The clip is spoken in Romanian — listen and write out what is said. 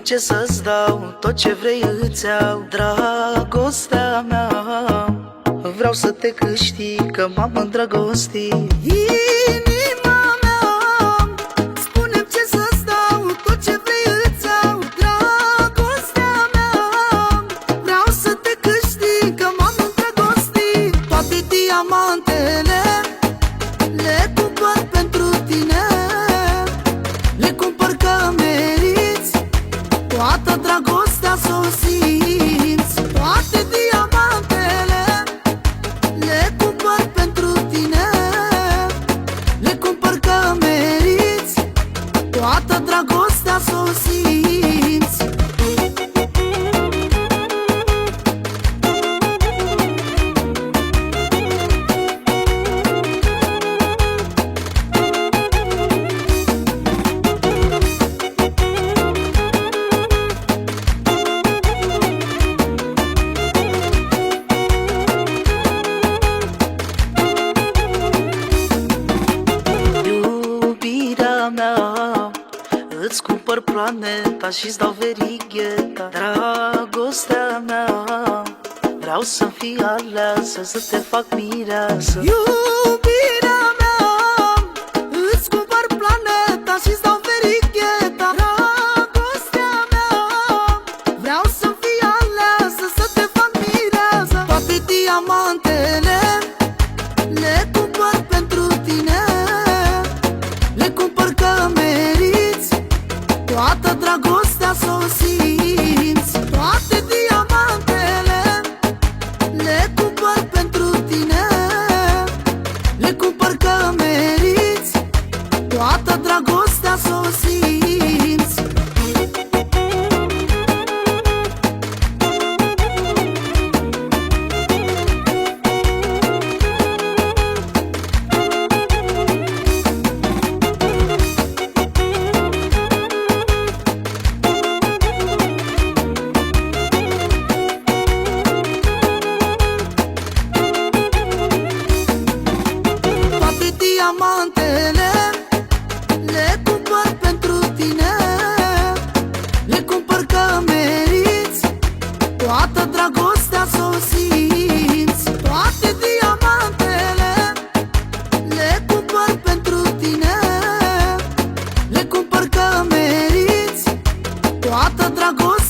Spune-mi ce să-ți dau, tot ce vrei îți iau. Dragostea mea, vreau să te câștig, că m-am îndrăgostit. Inima mea, spune-mi ce să-ți dau, tot ce vrei îți iau. Dragostea mea, vreau să te câștig, că m-am îndrăgostit. Toate diamantele le cumpăr pentru tine, le cumpăr că meriți, toată dragostea s-o simți. Toate diamantele le cumpăr pentru tine, le cumpăr că meriți, toată dragostea s-o simți. Îți cumpăr planeta și-ți dau verigheta. Dragostea mea, vreau să fii aleasă, să te fac mireasă. Iubirea mea, îți cumpăr planeta și-ți dau verigheta. Dragostea mea, vreau să fii aleasă, să te fac mireasă. Toate diamantele le cumpăr pentru tine, le cumpăr că meriți, toată dragostea s-o simți. Toate diamantele le cumpăr pentru tine, le cumpăr că meriți, toată dragostea s-o simți. Diamantele le cumpăr pentru tine, le cumpăr că meriți, toată dragostea s-o simți. Toate diamantele le cumpăr pentru tine, le cumpăr că meriți, toată dragostea